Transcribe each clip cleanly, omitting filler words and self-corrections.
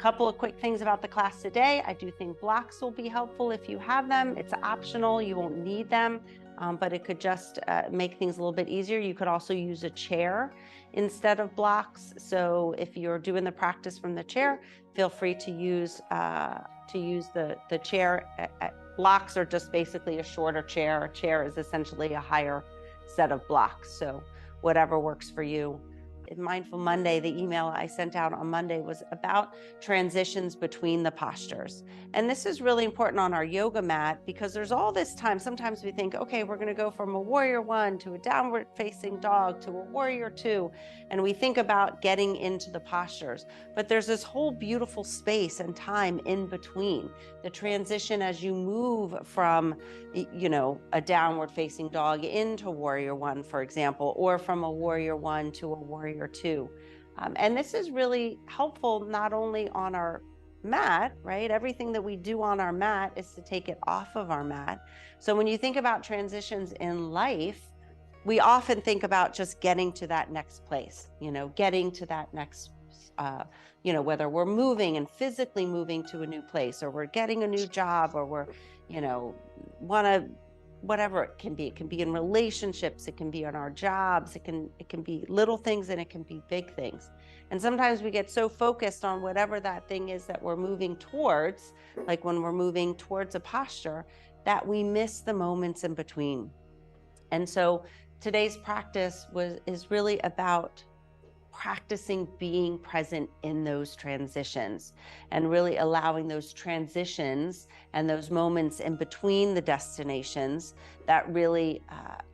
couple of quick things about the class today. I do think blocks will be helpful if you have them. It's optional, you won't need them, but it could just make things a little bit easier. You could also use a chair instead of blocks. So if you're doing the practice from the chair, feel free to use the chair. Blocks are just basically a shorter chair. A chair is essentially a higher set of blocks. So whatever works for you. In Mindful Monday, the email I sent out on Monday was about transitions between the postures. And this is really important on our yoga mat because there's all this time. Sometimes we think, okay, we're going to go from a warrior one to a downward facing dog to a warrior two. And we think about getting into the postures. But there's this whole beautiful space and time in between. The transition as you move from, a downward facing dog into warrior one, for example, or from a warrior one to a warrior two. And this is really helpful not only on our mat, right? Everything that we do on our mat is to take it off of our mat. So when you think about transitions in life, we often think about just getting to that next place, getting to that next, whether we're moving and physically moving to a new place, or we're getting a new job, or we're, want to, whatever it can be. It can be in relationships, it can be on our jobs, it can be little things, and it can be big things. And sometimes we get so focused on whatever that thing is that we're moving towards, like when we're moving towards a posture, that we miss the moments in between. And so today's practice is really about practicing being present in those transitions and really allowing those transitions and those moments in between the destinations that really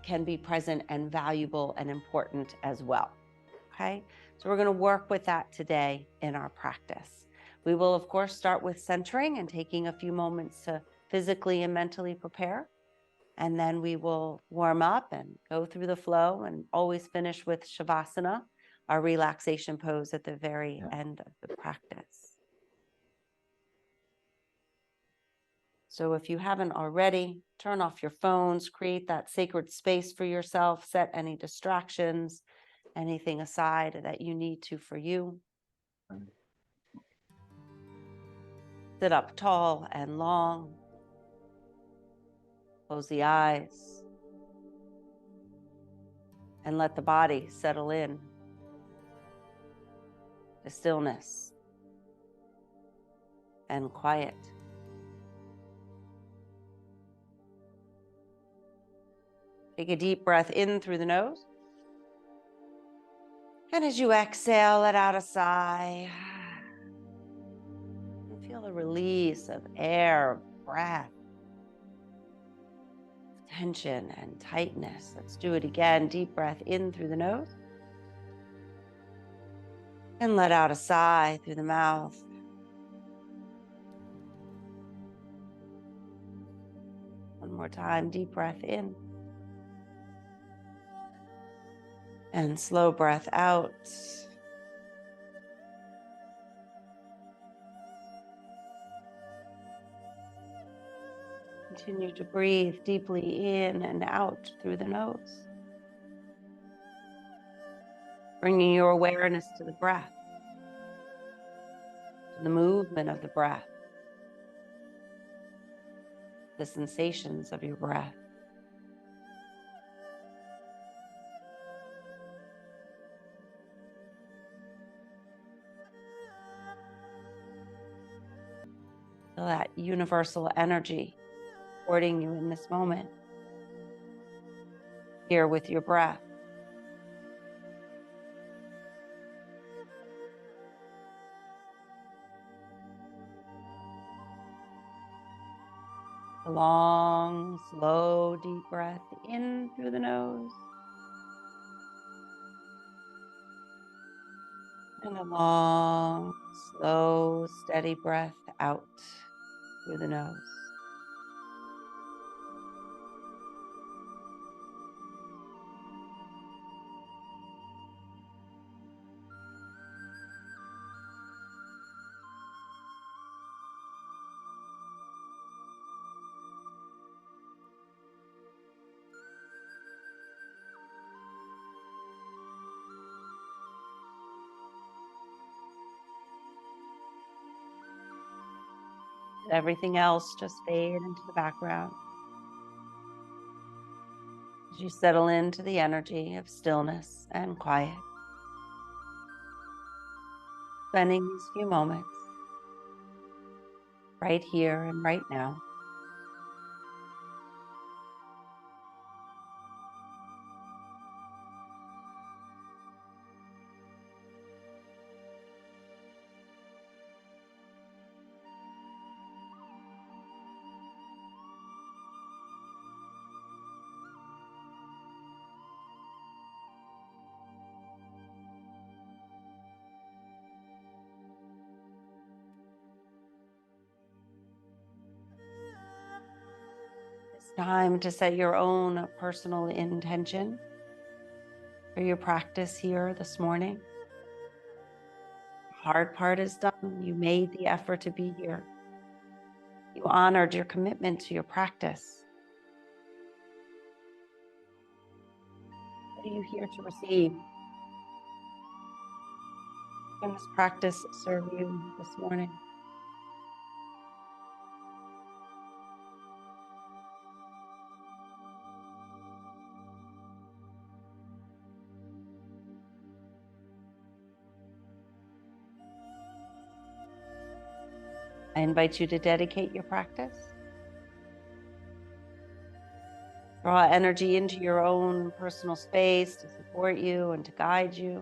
can be present and valuable and important as well. Okay, so we're going to work with that today in our practice. We will, of course, start with centering and taking a few moments to physically and mentally prepare. And then we will warm up and go through the flow and always finish with Shavasana, our relaxation pose at the very end of the practice. So if you haven't already, turn off your phones, create that sacred space for yourself, set any distractions, anything aside that you need to for you. Sit up tall and long. Close the eyes. And let the body settle in to stillness and quiet. Take a deep breath in through the nose. And as you exhale, let out a sigh. And feel the release of air, breath, tension and tightness. Let's do it again. Deep breath in through the nose. And let out a sigh through the mouth. One more time, deep breath in. And slow breath out. Continue to breathe deeply in and out through the nose. Bringing your awareness to the breath, to the movement of the breath, the sensations of your breath. Feel that universal energy supporting you in this moment, here with your breath. A long, slow, deep breath in through the nose. And a long, slow, steady breath out through the nose. Let everything else just fade into the background as you settle into the energy of stillness and quiet. Spending these few moments right here and right now. It's time to set your own personal intention for your practice here this morning. The hard part is done. You made the effort to be here. You honored your commitment to your practice. What are you here to receive? Can this practice serve you this morning? I invite you to dedicate your practice. Draw energy into your own personal space to support you and to guide you,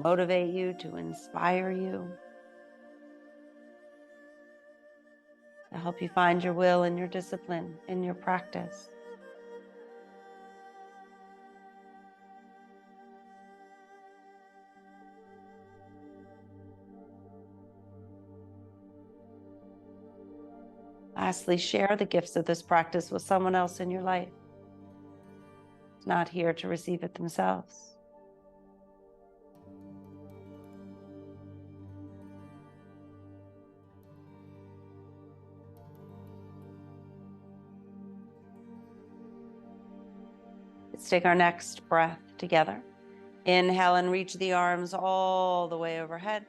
motivate you, to inspire you, to help you find your will and your discipline in your practice. Lastly, share the gifts of this practice with someone else in your life who's not here to receive it themselves. Let's take our next breath together. Inhale and reach the arms all the way overhead.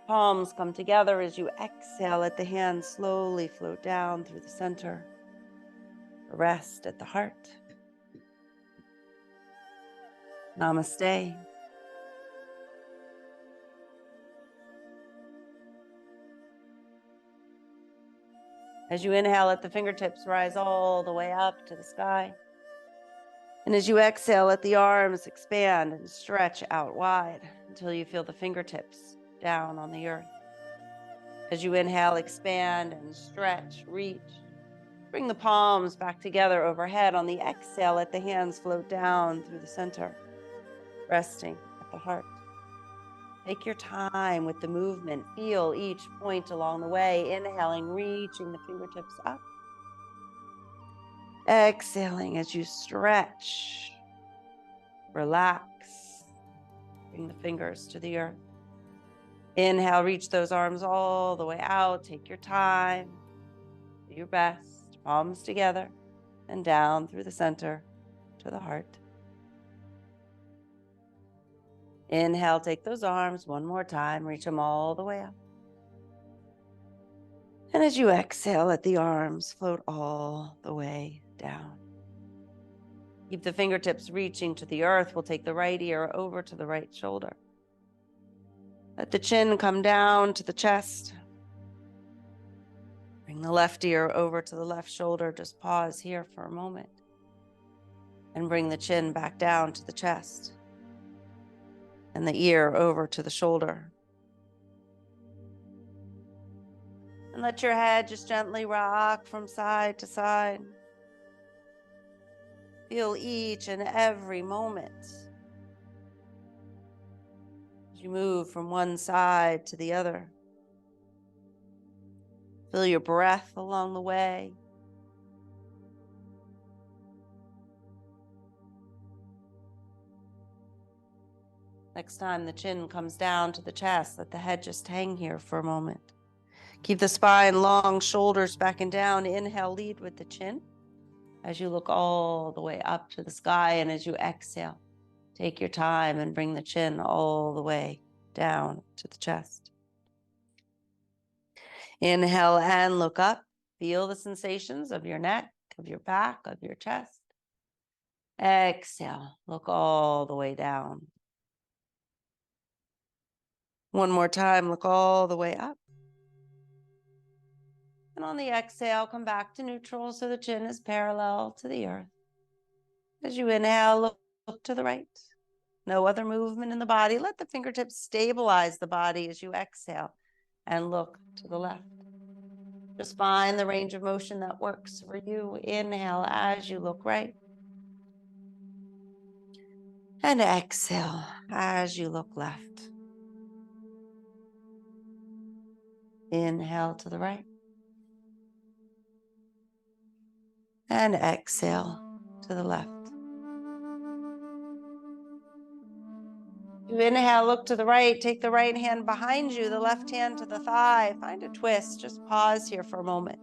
Palms come together as you exhale. Let the hands slowly float down through the center. Rest at the heart. Namaste. As you inhale, let the fingertips rise all the way up to the sky. And as you exhale, let the arms expand and stretch out wide until you feel the fingertips down on the earth. As you inhale, expand and stretch, reach. Bring the palms back together overhead. On the exhale, let the hands float down through the center, resting at the heart. Take your time with the movement. Feel each point along the way. Inhaling, reaching the fingertips up. Exhaling as you stretch, relax, bring the fingers to the earth. Inhale, reach those arms all the way out. Take your time, do your best. Palms together and down through the center to the heart. Inhale, take those arms one more time. Reach them all the way up. And as you exhale, let the arms float all the way down. Keep the fingertips reaching to the earth. We'll take the right ear over to the right shoulder. Let the chin come down to the chest. Bring the left ear over to the left shoulder. Just pause here for a moment. And bring the chin back down to the chest. And the ear over to the shoulder. And let your head just gently rock from side to side. Feel each and every moment as you move from one side to the other. Feel your breath along the way. Next time the chin comes down to the chest, let the head just hang here for a moment. Keep the spine long, shoulders back and down. Inhale, lead with the chin as you look all the way up to the sky. And as you exhale, take your time and bring the chin all the way down to the chest. Inhale and look up. Feel the sensations of your neck, of your back, of your chest. Exhale, look all the way down. One more time, look all the way up. And on the exhale, come back to neutral so the chin is parallel to the earth. As you inhale, look to the right. No other movement in the body. Let the fingertips stabilize the body as you exhale and look to the left. Just find the range of motion that works for you. Inhale as you look right. And exhale as you look left. Inhale to the right. And exhale to the left. You inhale, look to the right, take the right hand behind you, the left hand to the thigh. Find a twist. Just pause here for a moment.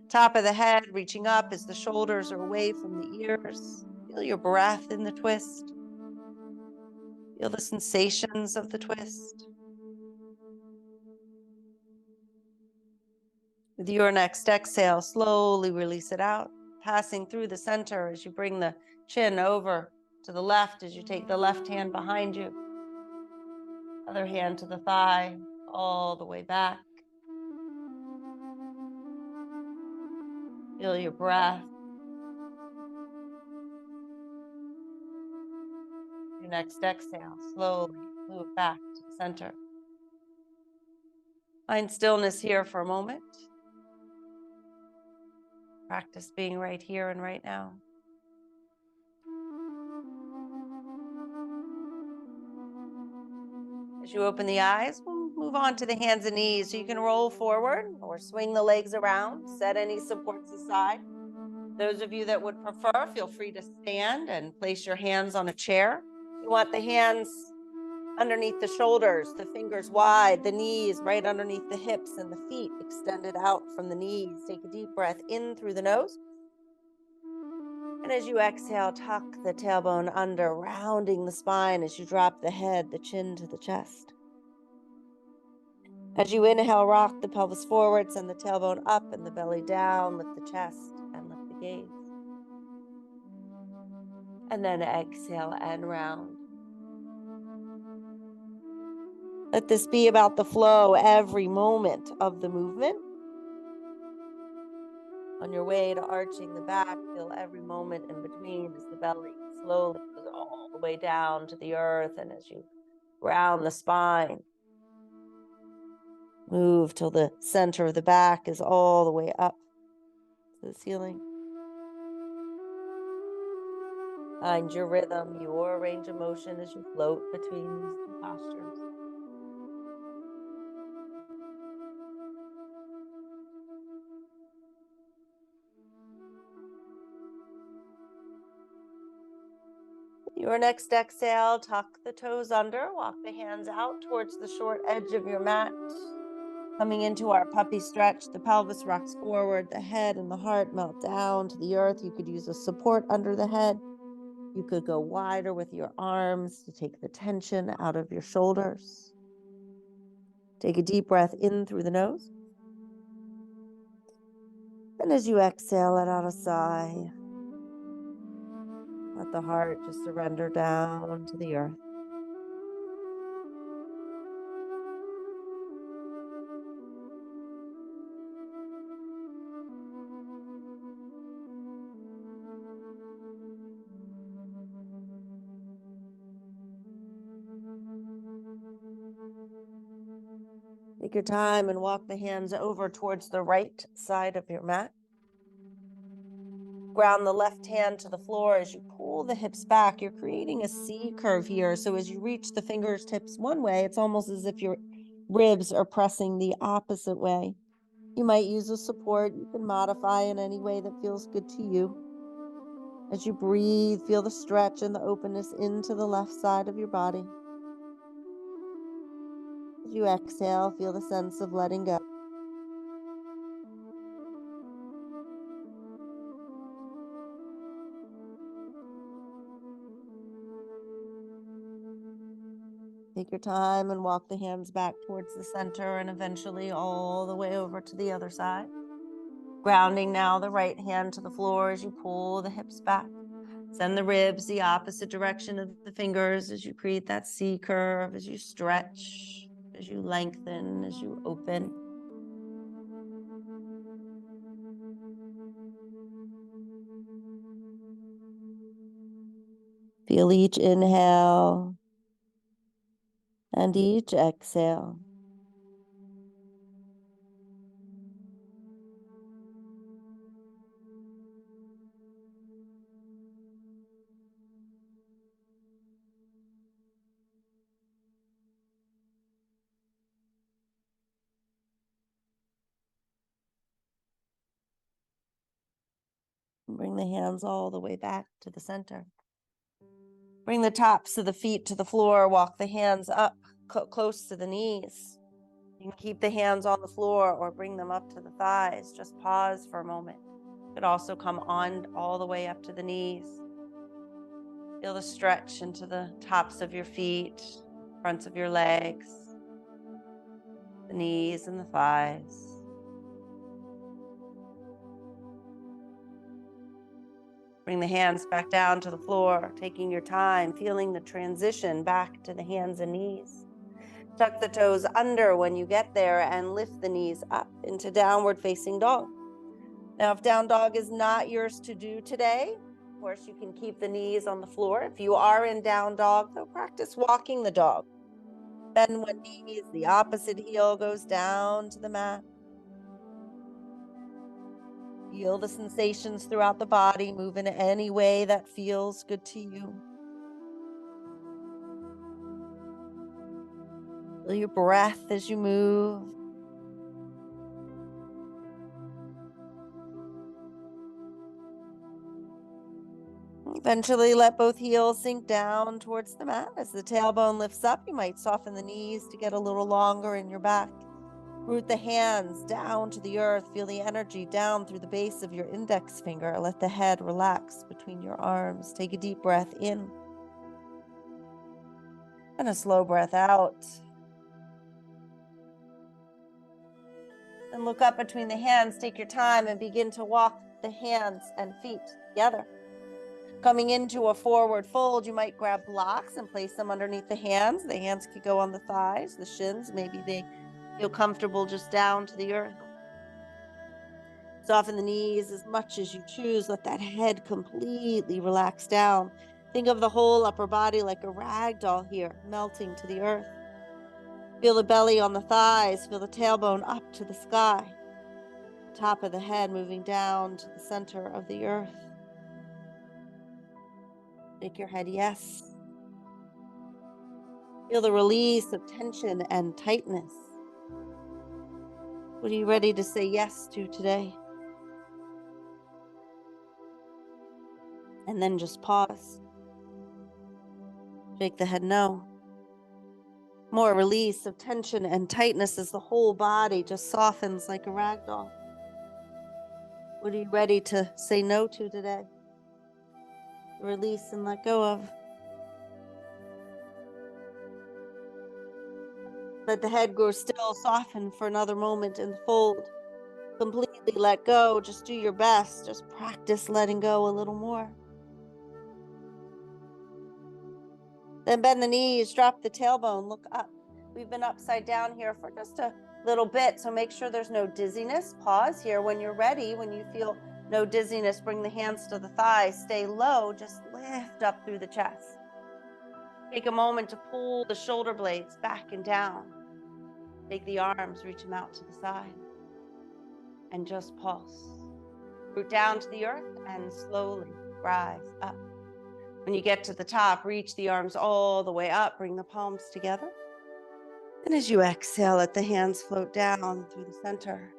Top of the head reaching up as the shoulders are away from the ears. Feel your breath in the twist. Feel the sensations of the twist. With your next exhale, slowly release it out, passing through the center as you bring the chin over to the left as you take the left hand behind you. Other hand to the thigh, all the way back. Feel your breath. Your next exhale, slowly move back to the center. Find stillness here for a moment. Practice being right here and right now. As you open the eyes, we'll move on to the hands and knees. So you can roll forward or swing the legs around, set any supports aside. Those of you that would prefer, feel free to stand and place your hands on a chair. You want the hands underneath the shoulders, the fingers wide, the knees right underneath the hips, and the feet extended out from the knees. Take a deep breath in through the nose. And as you exhale, tuck the tailbone under, rounding the spine as you drop the head, the chin to the chest. As you inhale, rock the pelvis forward, send the tailbone up and the belly down, lift the chest and lift the gaze. And then exhale and round. Let this be about the flow every moment of the movement. On your way to arching the back, feel every moment in between as the belly slowly goes all the way down to the earth. And as you round the spine, move till the center of the back is all the way up to the ceiling. Find your rhythm, your range of motion as you float between these two postures. Your next exhale, tuck the toes under, walk the hands out towards the short edge of your mat. Coming into our puppy stretch, the pelvis rocks forward, the head and the heart melt down to the earth. You could use a support under the head. You could go wider with your arms to take the tension out of your shoulders. Take a deep breath in through the nose. And as you exhale, let out a sigh. Let the heart just surrender down to the earth. Take your time and walk the hands over towards the right side of your mat. Ground the left hand to the floor as you pull the hips back. You're creating a C curve here. So as you reach the fingertips one way, it's almost as if your ribs are pressing the opposite way. You might use a support. You can modify in any way that feels good to you. As you breathe, feel the stretch and the openness into the left side of your body. As you exhale, feel the sense of letting go. Take your time and walk the hands back towards the center and eventually all the way over to the other side. Grounding now the right hand to the floor as you pull the hips back. Send the ribs the opposite direction of the fingers as you create that C curve, as you stretch, as you lengthen, as you open. Feel each inhale and each exhale. Bring the hands all the way back to the center. Bring the tops of the feet to the floor. Walk the hands up close to the knees. You can keep the hands on the floor or bring them up to the thighs. Just pause for a moment. You could also come on all the way up to the knees. Feel the stretch into the tops of your feet, fronts of your legs, the knees and the thighs. Bring the hands back down to the floor, taking your time, feeling the transition back to the hands and knees. Tuck the toes under when you get there and lift the knees up into downward facing dog. Now, if down dog is not yours to do today, of course, you can keep the knees on the floor. If you are in down dog, though, practice walking the dog. Bend one knee, the opposite heel goes down to the mat. Feel the sensations throughout the body. Move in any way that feels good to you. Feel your breath as you move. Eventually, let both heels sink down towards the mat. As the tailbone lifts up, you might soften the knees to get a little longer in your back. Root the hands down to the earth. Feel the energy down through the base of your index finger. Let the head relax between your arms. Take a deep breath in and a slow breath out. And look up between the hands. Take your time and begin to walk the hands and feet together. Coming into a forward fold, you might grab blocks and place them underneath the hands. The hands could go on the thighs, the shins. Maybe they feel comfortable just down to the earth. Soften the knees as much as you choose. Let that head completely relax down. Think of the whole upper body like a rag doll here, melting to the earth. Feel the belly on the thighs. Feel the tailbone up to the sky. Top of the head moving down to the center of the earth. Shake your head yes. Feel the release of tension and tightness. What are you ready to say yes to today? And then just pause. Shake the head no. More release of tension and tightness as the whole body just softens like a rag doll. What are you ready to say no to today? Release and let go of. Let the head grow still, soften for another moment in the fold. Completely let go. Just do your best. Just practice letting go a little more. Then bend the knees, drop the tailbone, look up. We've been upside down here for just a little bit, so make sure there's no dizziness. Pause here when you're ready. When you feel no dizziness, bring the hands to the thighs. Stay low, just lift up through the chest. Take a moment to pull the shoulder blades back and down. Take the arms, reach them out to the side. And just pulse. Root down to the earth and slowly rise up. When you get to the top, reach the arms all the way up. Bring the palms together. And as you exhale, let the hands float down through the center.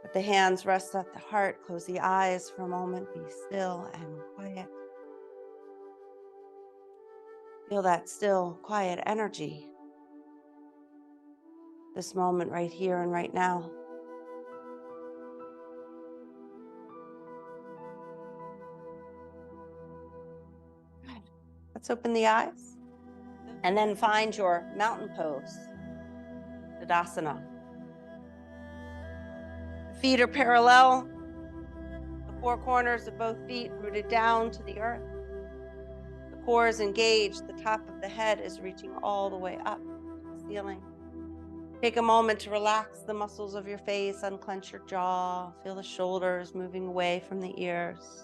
Let the hands rest at the heart. Close the eyes for a moment. Be still and quiet. Feel that still, quiet energy. This moment right here and right now. Good. Let's open the eyes. And then find your mountain pose, Tadasana. The feet are parallel. The four corners of both feet rooted down to the earth. The core is engaged. The top of the head is reaching all the way up to the ceiling. Take a moment to relax the muscles of your face, unclench your jaw, feel the shoulders moving away from the ears.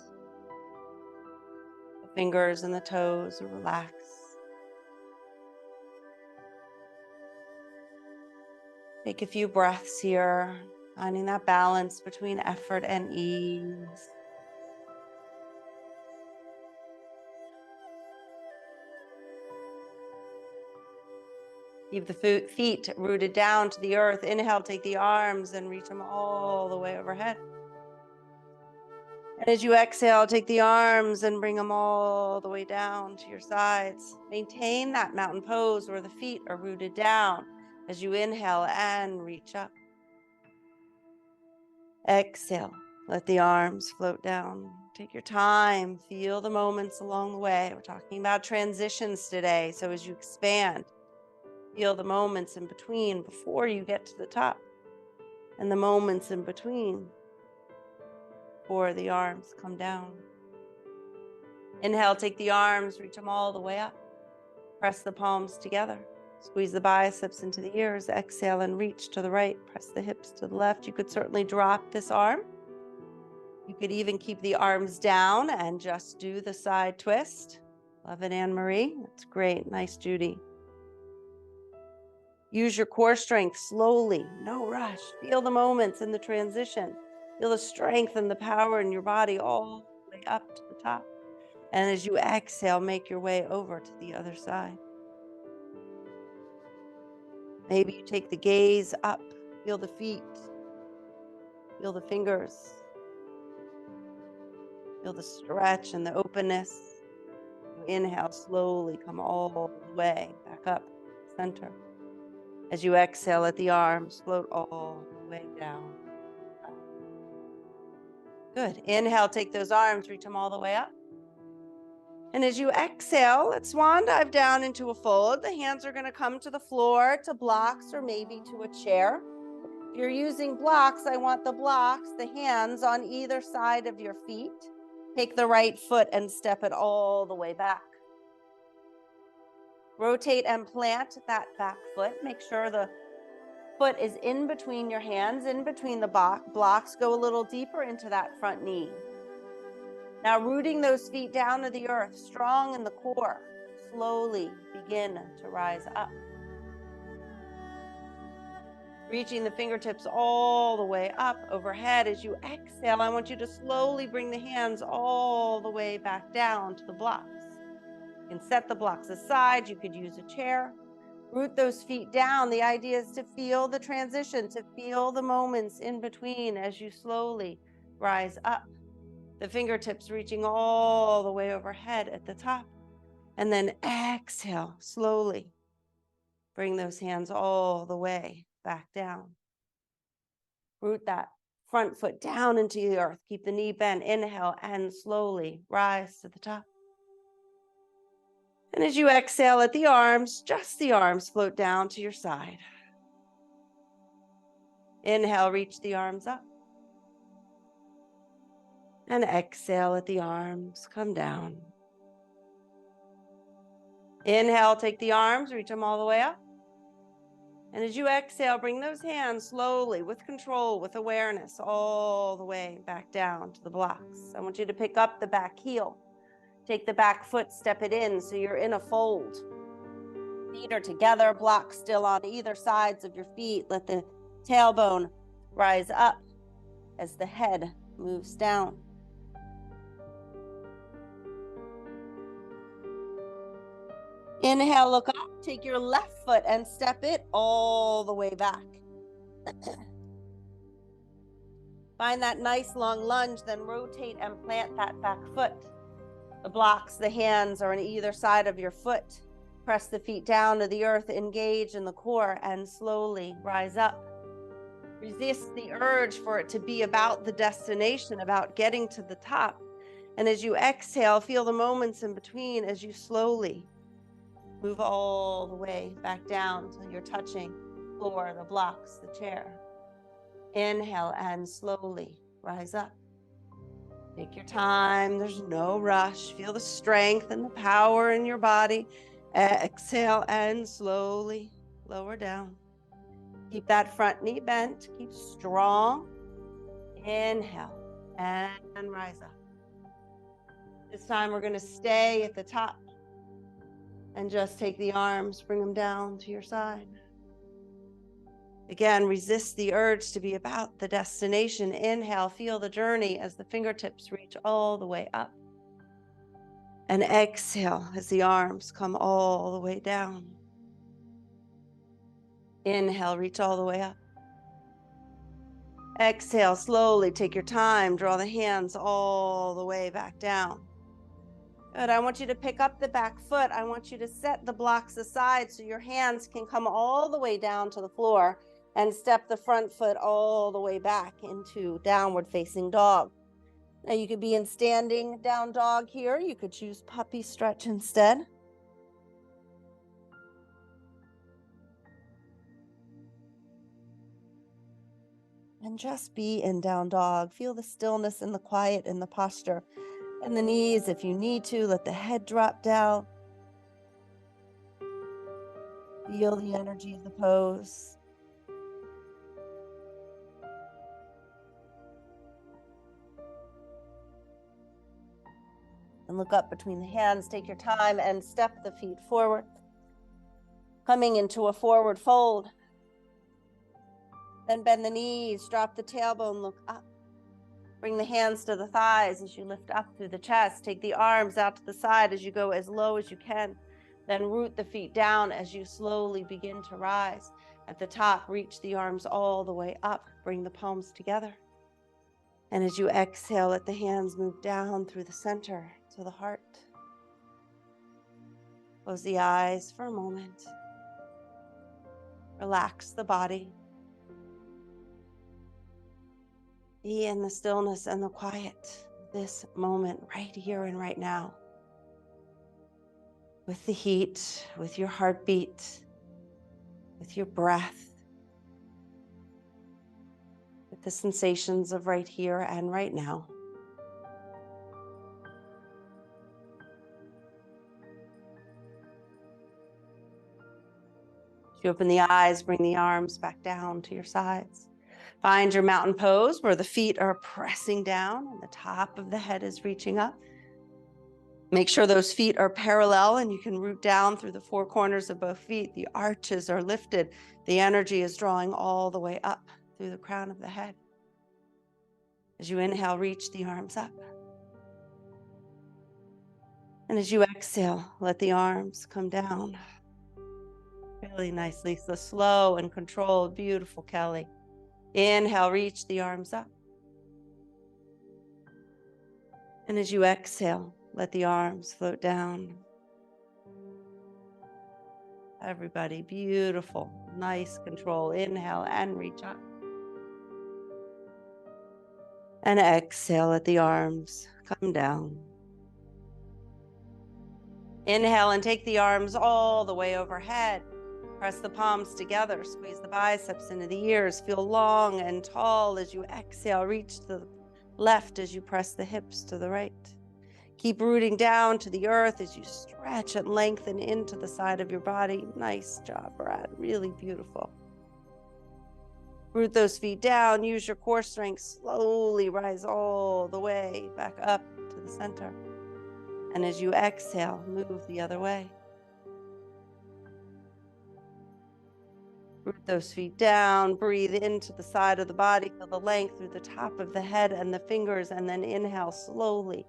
The fingers and the toes are relaxed. Take a few breaths here, finding that balance between effort and ease. Keep the feet rooted down to the earth. Inhale, take the arms and reach them all the way overhead. And as you exhale, take the arms and bring them all the way down to your sides. Maintain that mountain pose where the feet are rooted down as you inhale and reach up. Exhale, let the arms float down. Take your time, feel the moments along the way. We're talking about transitions today. So as you expand, feel the moments in between before you get to the top, and the moments in between before the arms come down. Inhale, take the arms, reach them all the way up. Press the palms together. Squeeze the biceps into the ears. Exhale and reach to the right. Press the hips to the left. You could certainly drop this arm. You could even keep the arms down and just do the side twist. Love it, Anne-Marie. That's great. Nice, Judy. Use your core strength slowly, no rush. Feel the moments in the transition. Feel the strength and the power in your body all the way up to the top. And as you exhale, make your way over to the other side. Maybe you take the gaze up, feel the feet, feel the fingers, feel the stretch and the openness. You inhale, slowly come all the way back up, center. As you exhale, let the arms float all the way down. Good. Inhale, take those arms, reach them all the way up. And as you exhale, let swan dive down into a fold. The hands are going to come to the floor, to blocks, or maybe to a chair. If you're using blocks, I want the blocks, the hands on either side of your feet. Take the right foot and step it all the way back. Rotate and plant that back foot. Make sure the foot is in between your hands, in between the blocks. Go a little deeper into that front knee. Now rooting those feet down to the earth, strong in the core, slowly begin to rise up. Reaching the fingertips all the way up overhead. As you exhale, I want you to slowly bring the hands all the way back down to the blocks. You can set the blocks aside. You could use a chair. Root those feet down. The idea is to feel the transition, to feel the moments in between as you slowly rise up. The fingertips reaching all the way overhead at the top. And then exhale, slowly. Bring those hands all the way back down. Root that front foot down into the earth. Keep the knee bent. Inhale and slowly rise to the top. And as you exhale, let the arms, just the arms, float down to your side. Inhale, reach the arms up. And exhale, let the arms come down. Inhale, take the arms, reach them all the way up. And as you exhale, bring those hands slowly, with control, with awareness, all the way back down to the blocks. I want you to pick up the back heel. Take the back foot, step it in so you're in a fold. Feet are together, blocks still on either sides of your feet. Let the tailbone rise up as the head moves down. Inhale, look up, take your left foot and step it all the way back. Find that nice long lunge, then rotate and plant that back foot. The blocks, the hands are on either side of your foot. Press the feet down to the earth, engage in the core, and slowly rise up. Resist the urge for it to be about the destination, about getting to the top. And as you exhale, feel the moments in between as you slowly Move all the way back down until you're touching the floor, the blocks, the chair. Inhale and slowly rise up. Take your time. There's no rush. Feel the strength and the power in your body. Exhale and slowly lower down. Keep that front knee bent. Keep strong. Inhale and rise up. This time we're going to stay at the top and just take the arms, bring them down to your side. Again, resist the urge to be about the destination. Inhale, feel the journey as the fingertips reach all the way up. And exhale as the arms come all the way down. Inhale, reach all the way up. Exhale, slowly take your time, draw the hands all the way back down. Good, I want you to pick up the back foot. I want you to set the blocks aside so your hands can come all the way down to the floor and step the front foot all the way back into downward facing dog. Now you could be in standing down dog here. You could choose puppy stretch instead. And just be in down dog. Feel the stillness and the quiet in the posture. And the knees, if you need to, let the head drop down. Feel the energy of the pose. And look up between the hands. Take your time and step the feet forward. Coming into a forward fold. Then bend the knees, drop the tailbone, look up. Bring the hands to the thighs as you lift up through the chest. Take the arms out to the side as you go as low as you can. Then root the feet down as you slowly begin to rise. At the top, reach the arms all the way up. Bring the palms together. And as you exhale, let the hands move down through the center to the heart. Close the eyes for a moment. Relax the body. Be in the stillness and the quiet, this moment right here and right now. With the heat, with your heartbeat, with your breath, with the sensations of right here and right now. As you open the eyes, bring the arms back down to your sides. Find your mountain pose where the feet are pressing down and the top of the head is reaching up. Make sure those feet are parallel and you can root down through the four corners of both feet. The arches are lifted. The energy is drawing all the way up through the crown of the head. As you inhale, reach the arms up. And as you exhale, let the arms come down. Really nicely, so slow and controlled, beautiful, Kelly. Inhale, reach the arms up. And as you exhale, let the arms float down. Everybody, beautiful, nice control. Inhale and reach up. And exhale, let the arms come down. Inhale and take the arms all the way overhead. Press the palms together, squeeze the biceps into the ears. Feel long and tall as you exhale. Reach to the left as you press the hips to the right. Keep rooting down to the earth as you stretch and lengthen into the side of your body. Nice job, Brad. Really beautiful. Root those feet down. Use your core strength. Slowly rise all the way back up to the center. And as you exhale, move the other way. Root those feet down, breathe into the side of the body, feel the length through the top of the head and the fingers, and then inhale slowly,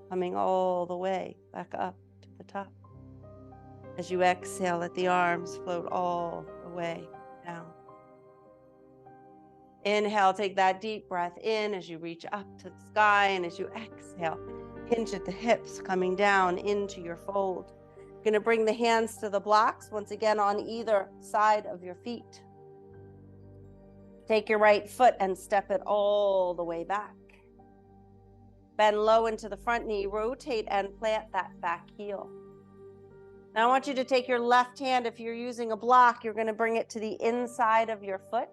coming all the way back up to the top. As you exhale, let the arms float all the way down. Inhale, take that deep breath in as you reach up to the sky, and as you exhale, hinge at the hips, coming down into your fold. You're going to bring the hands to the blocks, once again on either side of your feet. Take your right foot and step it all the way back. Bend low into the front knee, rotate and plant that back heel. Now I want you to take your left hand. If you're using a block, you're going to bring it to the inside of your foot.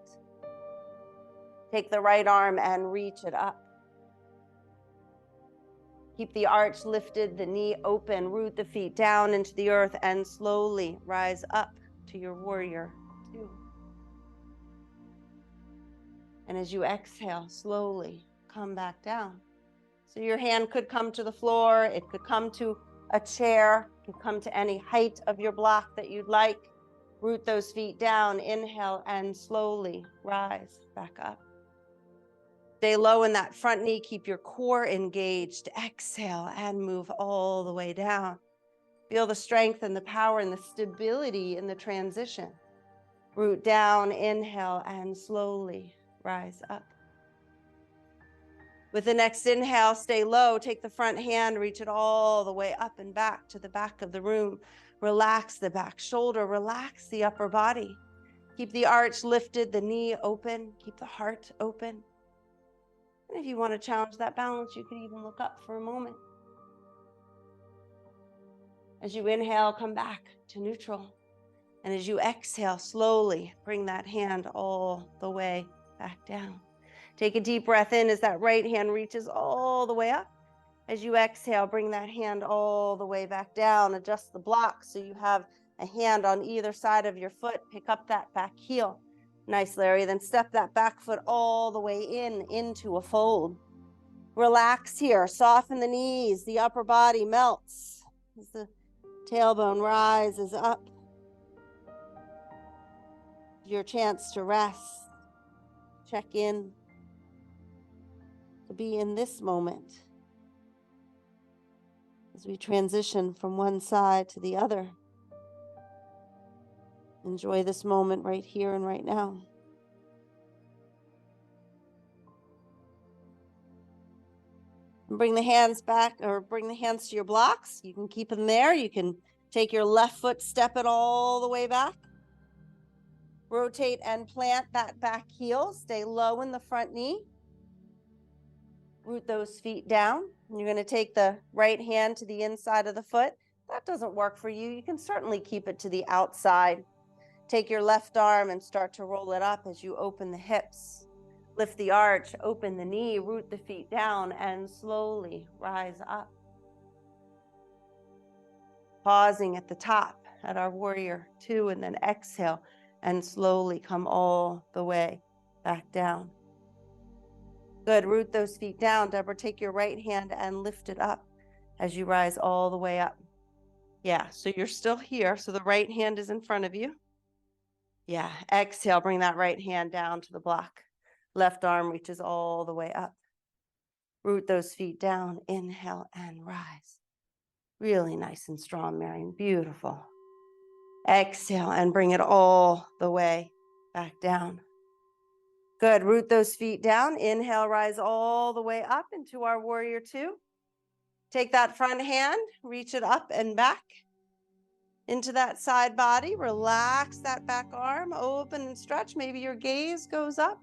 Take the right arm and reach it up. Keep the arch lifted, the knee open, root the feet down into the earth, and slowly rise up to your warrior 2. And as you exhale, slowly come back down. So your hand could come to the floor, it could come to a chair, it could come to any height of your block that you'd like. Root those feet down, inhale, and slowly rise back up. Stay low in that front knee, keep your core engaged. Exhale and move all the way down. Feel the strength and the power and the stability in the transition. Root down, inhale, and slowly rise up. With the next inhale, stay low. Take the front hand, reach it all the way up and back to the back of the room. Relax the back shoulder, relax the upper body. Keep the arch lifted, the knee open, keep the heart open. And if you want to challenge that balance, you can even look up for a moment. As you inhale, come back to neutral. And as you exhale, slowly bring that hand all the way back down. Take a deep breath in as that right hand reaches all the way up. As you exhale, bring that hand all the way back down. Adjust the block so you have a hand on either side of your foot. Pick up that back heel. Nice, Larry. Then step that back foot all the way into a fold. Relax here. Soften the knees. The upper body melts as the tailbone rises up. Your chance to rest. Check in. To be in this moment as we transition from one side to the other. Enjoy this moment right here and right now. And bring the hands back, or bring the hands to your blocks. You can keep them there. You can take your left foot, step it all the way back. Rotate and plant that back heel. Stay low in the front knee. Root those feet down. And you're going to take the right hand to the inside of the foot. If that doesn't work for you, you can certainly keep it to the outside. Take your left arm and start to roll it up as you open the hips. Lift the arch, open the knee, root the feet down, and slowly rise up. Pausing at the top at our warrior 2, and then exhale and slowly come all the way back down. Good. Root those feet down. Deborah, take your right hand and lift it up as you rise all the way up. Yeah, so you're still here. So the right hand is in front of you. Yeah, exhale, bring that right hand down to the block. Left arm reaches all the way up. Root those feet down. Inhale and rise. Really nice and strong, Marion. Beautiful. Exhale and bring it all the way back down. Good. Root those feet down. Inhale, rise all the way up into our warrior 2. Take that front hand, reach it up and back into that side body. Relax that back arm, open and stretch. Maybe your gaze goes up.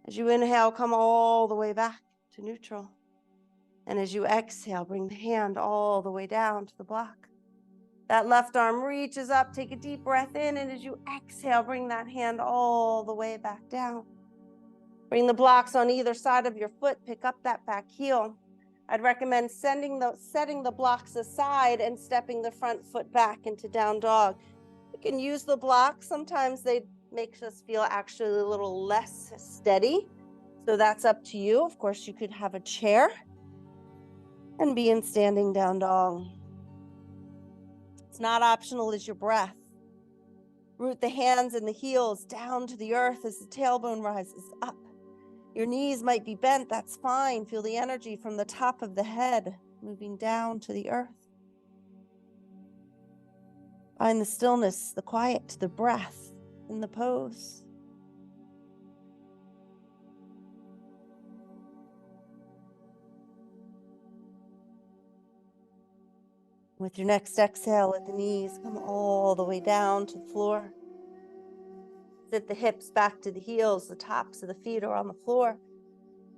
As you inhale, come all the way back to neutral. And as you exhale, bring the hand all the way down to the block. That left arm reaches up, take a deep breath in, and as you exhale, bring that hand all the way back down. Bring the blocks on either side of your foot, pick up that back heel. I'd recommend setting the blocks aside and stepping the front foot back into down dog. You can use the blocks. Sometimes they make us feel actually a little less steady. So that's up to you. Of course, you could have a chair and be in standing down dog. It's not optional as your breath. Root the hands and the heels down to the earth as the tailbone rises up. Your knees might be bent, that's fine. Feel the energy from the top of the head moving down to the earth. Find the stillness, the quiet, the breath in the pose. With your next exhale, let the knees come all the way down to the floor. Sit the hips back to the heels. The tops of the feet are on the floor.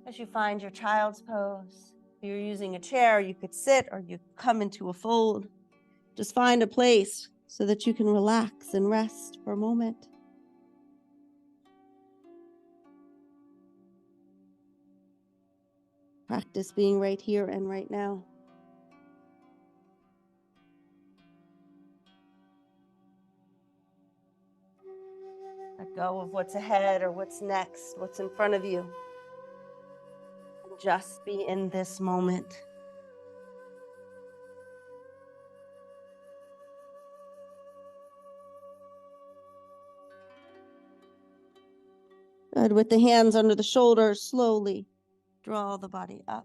As you find your child's pose, if you're using a chair, you could sit or you come into a fold. Just find a place so that you can relax and rest for a moment. Practice being right here and right now. Let go of what's ahead or what's next, what's in front of you. And just be in this moment. Good. With the hands under the shoulders, slowly draw the body up.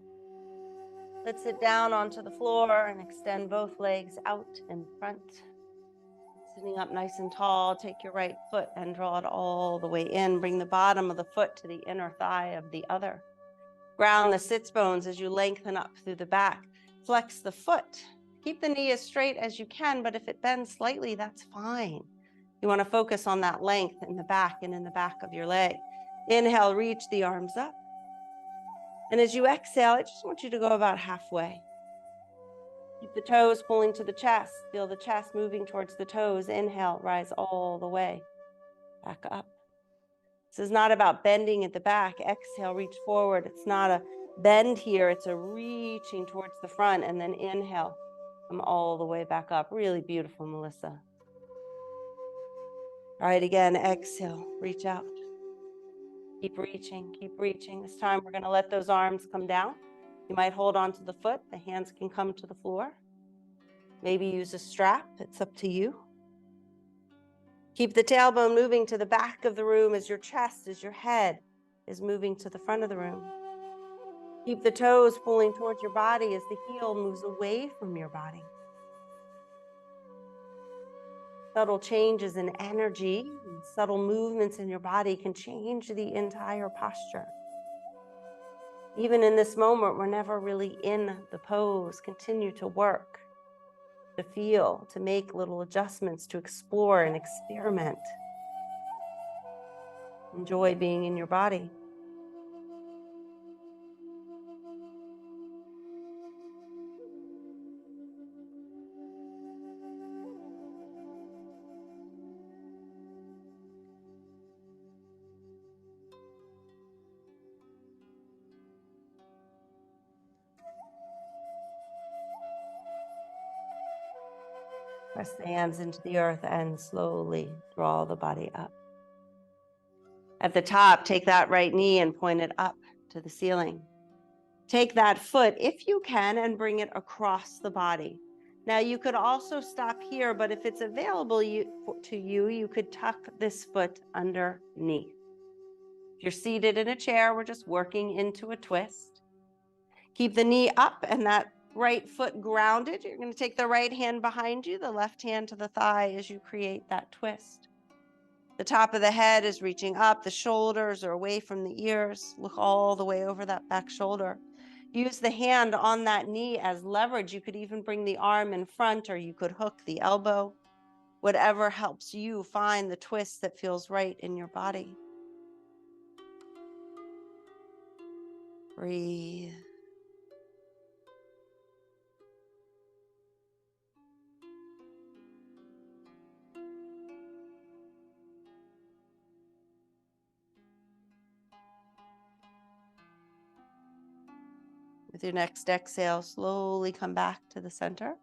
Let's sit down onto the floor and extend both legs out in front. Sitting up nice and tall, take your right foot and draw it all the way in. Bring the bottom of the foot to the inner thigh of the other. Ground the sits bones as you lengthen up through the back. Flex the foot. Keep the knee as straight as you can, but if it bends slightly, that's fine. You want to focus on that length in the back and in the back of your leg. Inhale, reach the arms up. And as you exhale, I just want you to go about halfway. Keep the toes pulling to the chest. Feel the chest moving towards the toes. Inhale, rise all the way back up. This is not about bending at the back. Exhale, reach forward. It's not a bend here. It's a reaching towards the front. And then inhale, come all the way back up. Really beautiful, Melissa. All right, again, exhale, reach out. Keep reaching, keep reaching. This time we're going to let those arms come down. You might hold on to the foot. The hands can come to the floor. Maybe use a strap. It's up to you. Keep the tailbone moving to the back of the room as your chest, as your head is moving to the front of the room. Keep the toes pulling towards your body as the heel moves away from your body. Subtle changes in energy and subtle movements in your body can change the entire posture. Even in this moment, we're never really in the pose. Continue to work, to feel, to make little adjustments, to explore and experiment. Enjoy being in your body. Press the hands into the earth and slowly draw the body up. At the top, take that right knee and point it up to the ceiling. Take that foot, if you can, and bring it across the body. Now, you could also stop here, but if it's available to you, you could tuck this foot underneath. If you're seated in a chair, we're just working into a twist. Keep the knee up and that right foot grounded. You're going to take the right hand behind you, the left hand to the thigh as you create that twist. The top of the head is reaching up. The shoulders are away from the ears. Look all the way over that back shoulder. Use the hand on that knee as leverage. You could even bring the arm in front, or you could hook the elbow. Whatever helps you find the twist that feels right in your body. Breathe. With your next exhale, slowly come back to the center.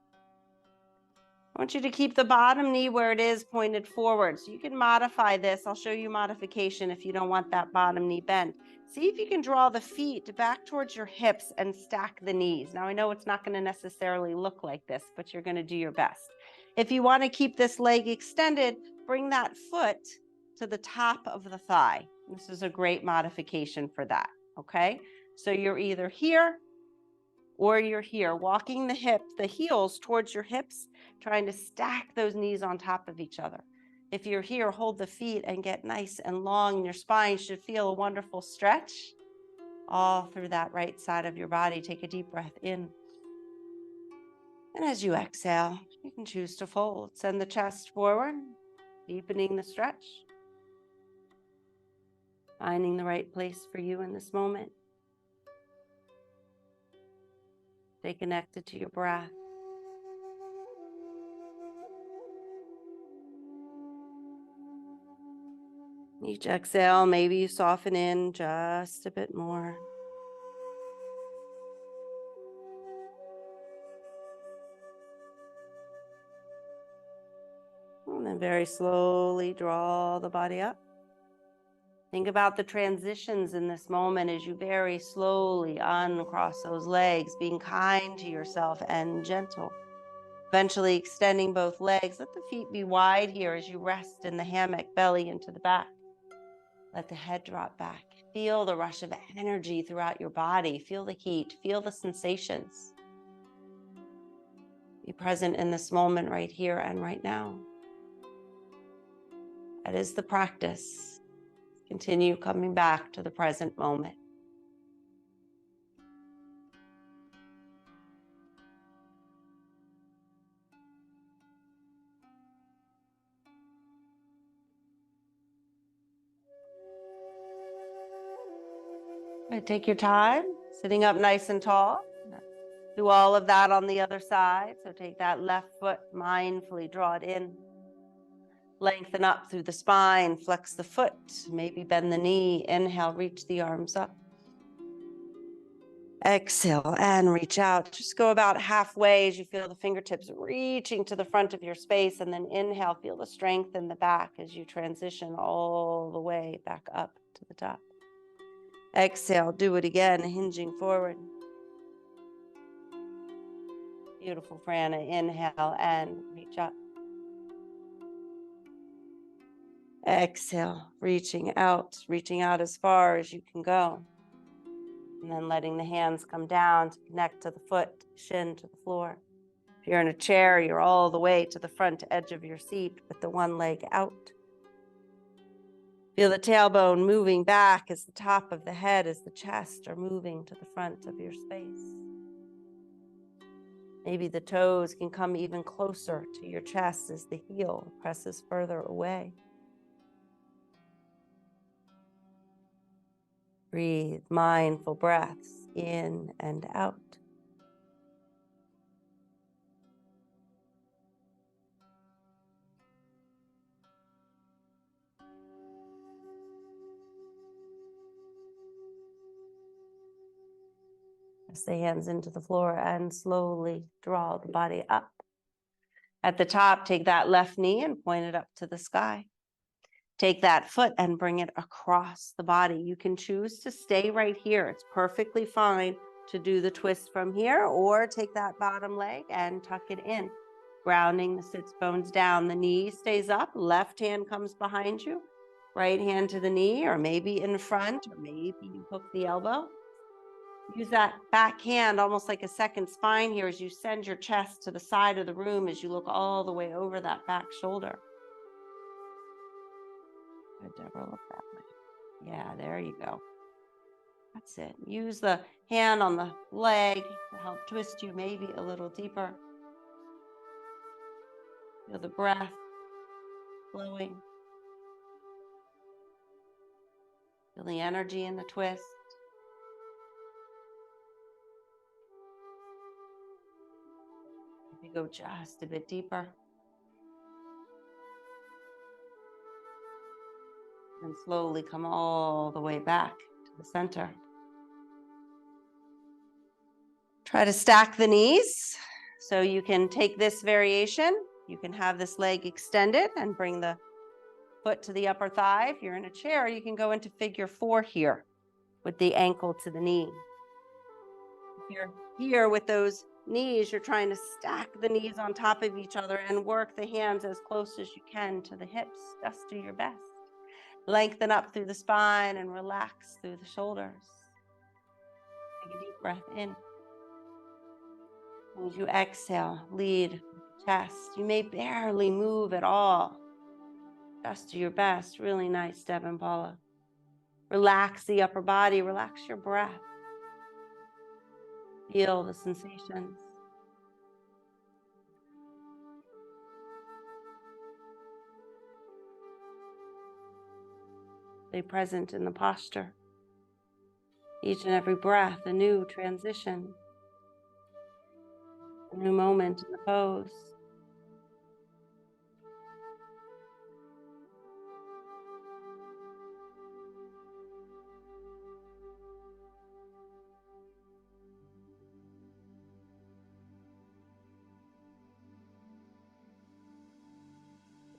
I want you to keep the bottom knee where it is pointed forward. So you can modify this. I'll show you modification if you don't want that bottom knee bent. See if you can draw the feet back towards your hips and stack the knees. Now, I know it's not going to necessarily look like this, but you're going to do your best. If you want to keep this leg extended, bring that foot to the top of the thigh. This is a great modification for that, okay? So you're either here or you're here, walking the heels towards your hips, trying to stack those knees on top of each other. If you're here, hold the feet and get nice and long, and your spine should feel a wonderful stretch all through that right side of your body. Take a deep breath in. And as you exhale, you can choose to fold. Send the chest forward, deepening the stretch, finding the right place for you in this moment. Stay connected to your breath. Each exhale, maybe you soften in just a bit more. And then very slowly draw the body up. Think about the transitions in this moment as you very slowly uncross those legs, being kind to yourself and gentle. Eventually extending both legs. Let the feet be wide here as you rest in the hammock, belly into the back. Let the head drop back. Feel the rush of energy throughout your body. Feel the heat. Feel the sensations. Be present in this moment right here and right now. That is the practice. Continue coming back to the present moment. Take your time, sitting up nice and tall. Do all of that on the other side. So take that left foot, mindfully draw it in. Lengthen up through the spine, flex the foot, maybe bend the knee. Inhale, reach the arms up. Exhale and reach out. Just go about halfway as you feel the fingertips reaching to the front of your space. And then inhale, feel the strength in the back as you transition all the way back up to the top. Exhale, do it again, hinging forward. Beautiful, Prana. Inhale and reach up. Exhale, reaching out as far as you can go. And then letting the hands come down to connect to the foot, shin to the floor. If you're in a chair, you're all the way to the front edge of your seat with the one leg out. Feel the tailbone moving back as the top of the head, as the chest are moving to the front of your space. Maybe the toes can come even closer to your chest as the heel presses further away. Breathe mindful breaths in and out. Press the hands into the floor and slowly draw the body up. At the top, take that left knee and point it up to the sky. Take that foot and bring it across the body. You can choose to stay right here. It's perfectly fine to do the twist from here, or take that bottom leg and tuck it in, grounding the sits bones down. The knee stays up, left hand comes behind you, right hand to the knee, or maybe in front, or maybe you hook the elbow. Use that back hand almost like a second spine here as you send your chest to the side of the room as you look all the way over that back shoulder. Good, Deborah, look that way. Yeah, there you go. That's it. Use the hand on the leg to help twist you maybe a little deeper. Feel the breath flowing. Feel the energy in the twist. Maybe go just a bit deeper. And slowly come all the way back to the center. Try to stack the knees. So you can take this variation. You can have this leg extended and bring the foot to the upper thigh. If you're in a chair, you can go into figure 4 here with the ankle to the knee. If you're here with those knees, you're trying to stack the knees on top of each other and work the hands as close as you can to the hips. Just do your best. Lengthen up through the spine and relax through the shoulders. Take a deep breath in. As you exhale, lead with the chest. You may barely move at all. Just do your best. Really nice, Deb and Paula. Relax the upper body. Relax your breath. Feel the sensations. Stay present in the posture. Each and every breath, a new transition, a new moment in the pose.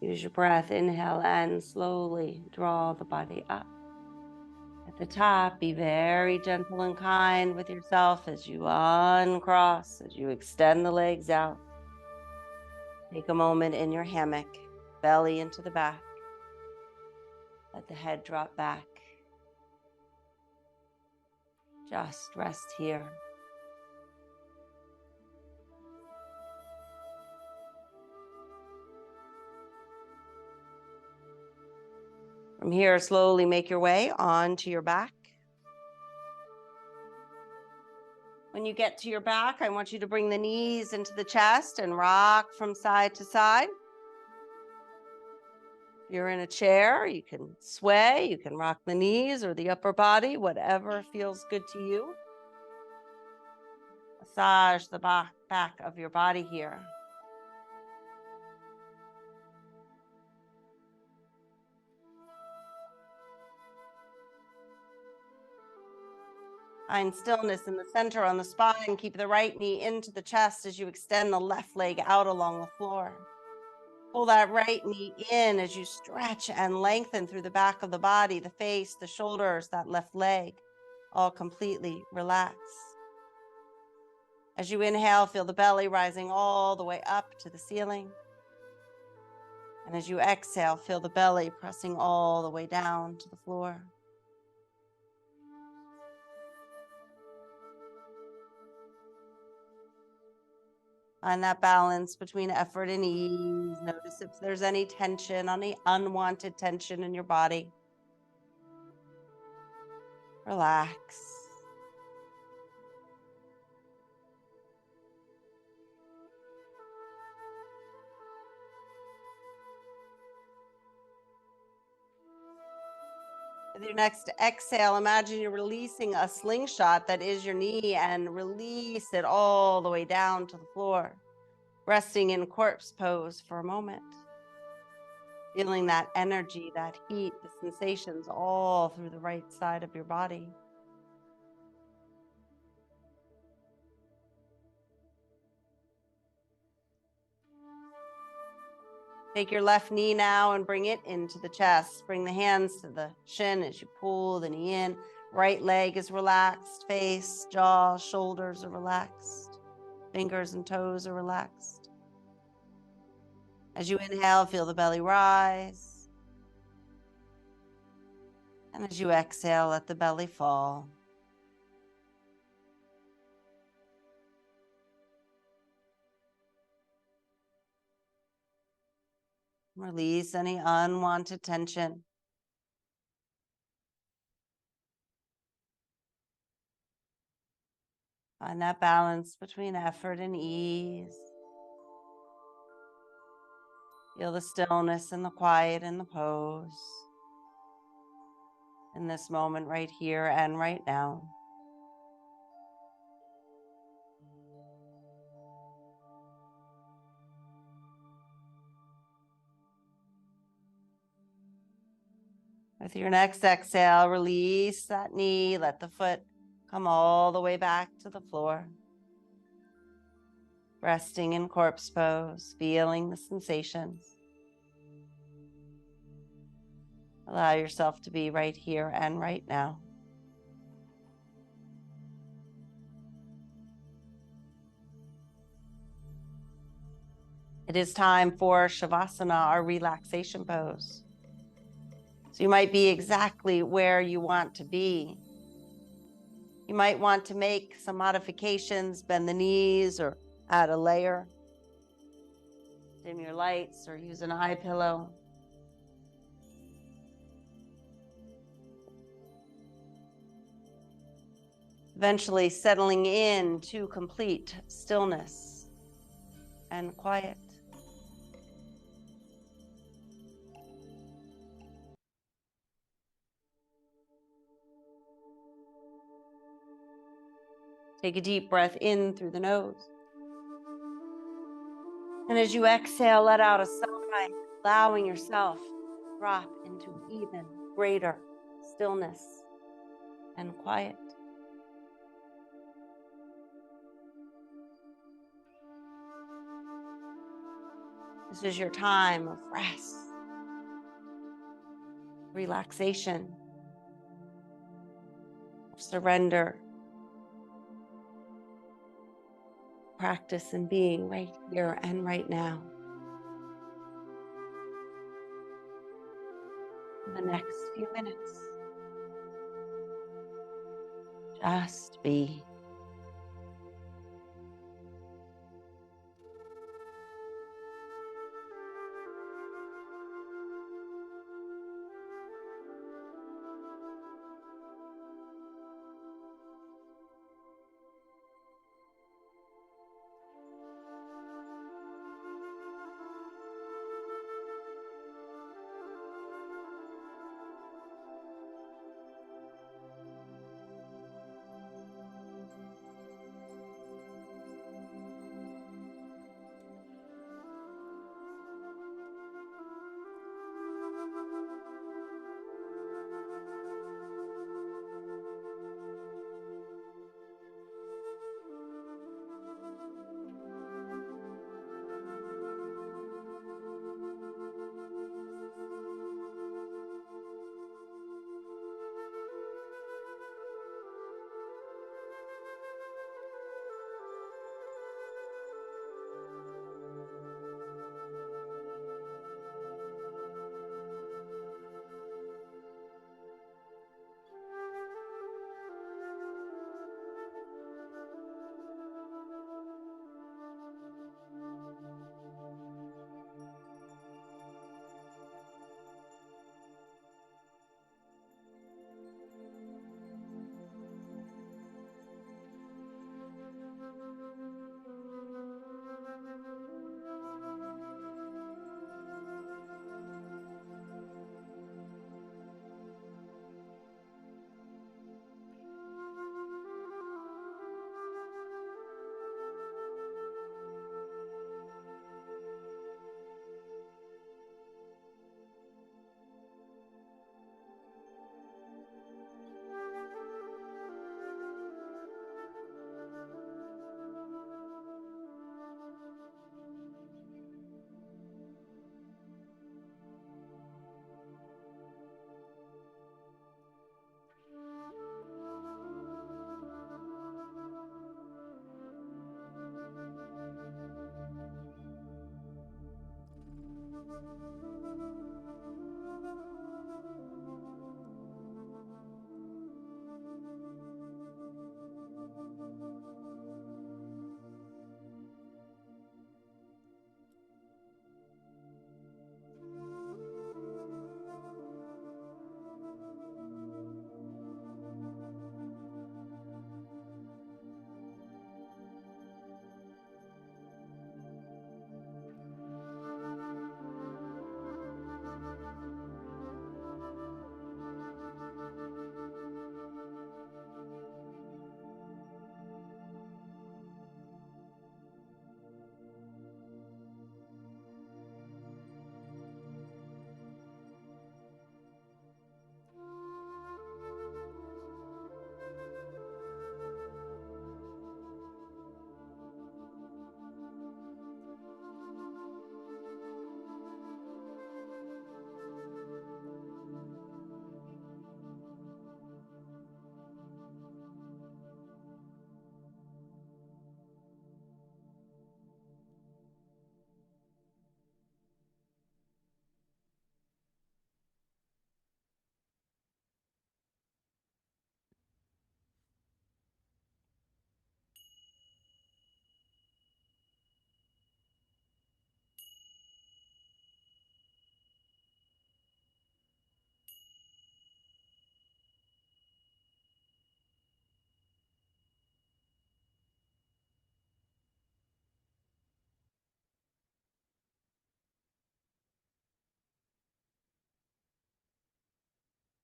Use your breath, inhale, and slowly draw the body up. At the top, be very gentle and kind with yourself as you uncross, as you extend the legs out. Take a moment in your hammock, belly into the back. Let the head drop back. Just rest here. From here, slowly make your way onto your back. When you get to your back, I want you to bring the knees into the chest and rock from side to side. If you're in a chair, you can sway, you can rock the knees or the upper body, whatever feels good to you. Massage the back of your body here. Find stillness in the center on the spine. Keep the right knee into the chest as you extend the left leg out along the floor. Pull that right knee in as you stretch and lengthen through the back of the body, the face, the shoulders, that left leg, all completely relax. As you inhale, feel the belly rising all the way up to the ceiling. And as you exhale, feel the belly pressing all the way down to the floor. Find that balance between effort and ease. Notice if there's any tension, any unwanted tension in your body. Relax. With your next exhale, imagine you're releasing a slingshot that is your knee and release it all the way down to the floor. Resting in corpse pose for a moment. Feeling that energy, that heat, the sensations all through the right side of your body. Take your left knee now and bring it into the chest. Bring the hands to the shin as you pull the knee in. Right leg is relaxed. Face, jaw, shoulders are relaxed. Fingers and toes are relaxed. As you inhale, feel the belly rise. And as you exhale, let the belly fall. Release any unwanted tension. Find that balance between effort and ease. Feel the stillness and the quiet in the pose. In this moment right here and right now. With your next exhale, release that knee. Let the foot come all the way back to the floor. Resting in corpse pose, feeling the sensations. Allow yourself to be right here and right now. It is time for Shavasana, our relaxation pose. So you might be exactly where you want to be. You might want to make some modifications, bend the knees or add a layer. Dim your lights or use an eye pillow. Eventually settling in to complete stillness and quiet. Take a deep breath in through the nose. And as you exhale, let out a sigh, allowing yourself to drop into even greater stillness and quiet. This is your time of rest, relaxation, surrender, practice in being right here and right now. For the next few minutes, just be.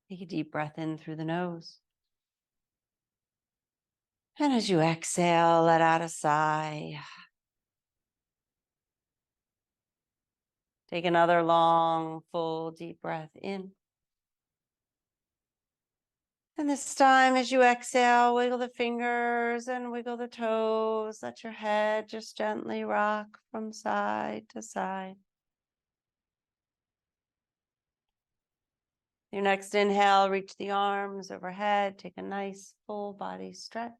Take a deep breath in through the nose. And as you exhale, let out a sigh. Take another long, full, deep breath in. And this time, as you exhale, wiggle the fingers and wiggle the toes. Let your head just gently rock from side to side. Your next inhale, reach the arms overhead. Take a nice full body stretch.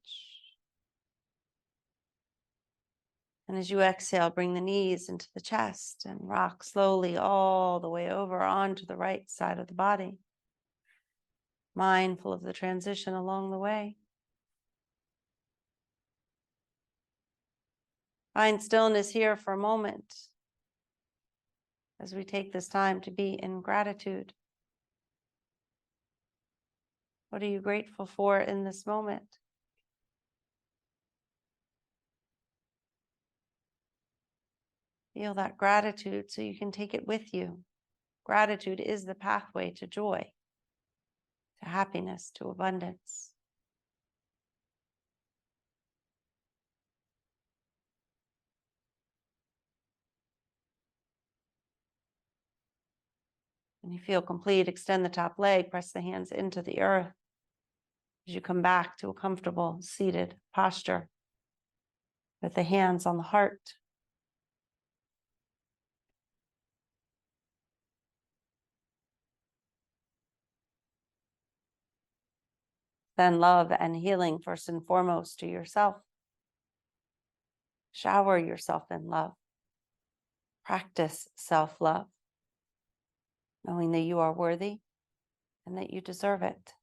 And as you exhale, bring the knees into the chest and rock slowly all the way over onto the right side of the body, mindful of the transition along the way. Find stillness here for a moment as we take this time to be in gratitude. What are you grateful for in this moment? Feel that gratitude so you can take it with you. Gratitude is the pathway to joy, to happiness, to abundance. When you feel complete, extend the top leg, press the hands into the earth as you come back to a comfortable seated posture with the hands on the heart. Send love and healing first and foremost to yourself. Shower yourself in love. Practice self-love, knowing that you are worthy and that you deserve it.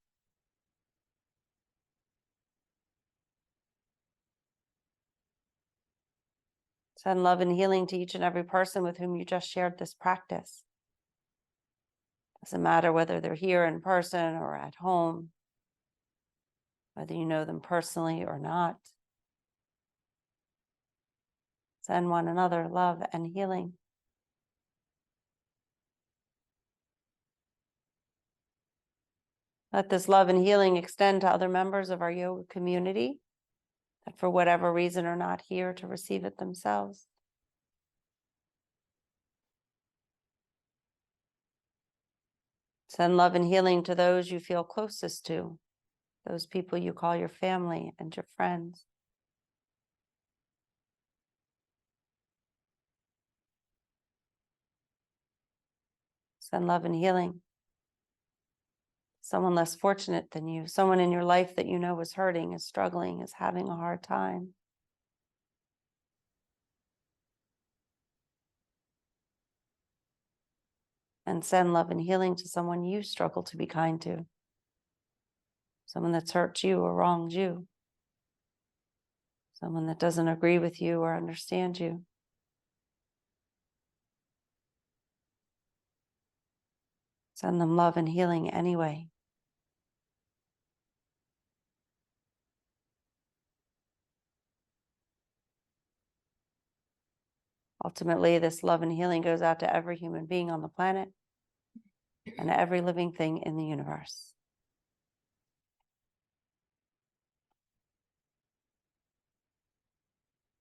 Send love and healing to each and every person with whom you just shared this practice. Doesn't matter whether they're here in person or at home, whether you know them personally or not. Send one another love and healing. Let this love and healing extend to other members of our yoga community that for whatever reason are not here to receive it themselves. Send love and healing to those you feel closest to, those people you call your family and your friends. Send love and healing. Someone less fortunate than you, someone in your life that you know is hurting, is struggling, is having a hard time. And send love and healing to someone you struggle to be kind to, someone that's hurt you or wronged you, someone that doesn't agree with you or understand you. Send them love and healing anyway. Ultimately, this love and healing goes out to every human being on the planet and every living thing in the universe.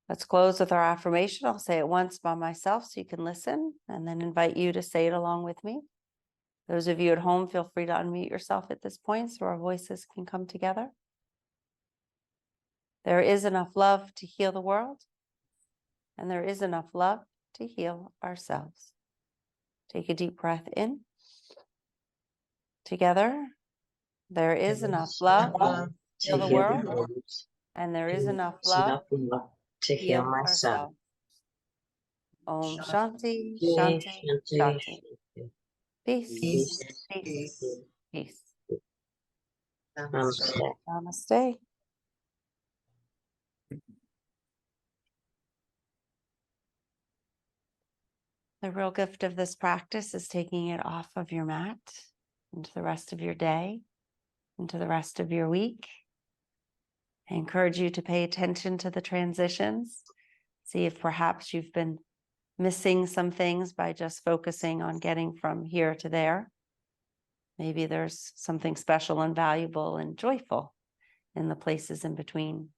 Let's close with our affirmation. I'll say it once by myself so you can listen, and then invite you to say it along with me. Those of you at home, feel free to unmute yourself at this point so our voices can come together. There is enough love to heal the world, and there is enough love to heal ourselves. Take a deep breath in. Together, there is enough love to heal the world, and there is enough love to heal ourselves. Om Shanti, Shanti, Shanti. Peace, peace, peace. Namaste. Namaste. The real gift of this practice is taking it off of your mat into the rest of your day, into the rest of your week. I encourage you to pay attention to the transitions. See if perhaps you've been missing some things by just focusing on getting from here to there. Maybe there's something special and valuable and joyful in the places in between.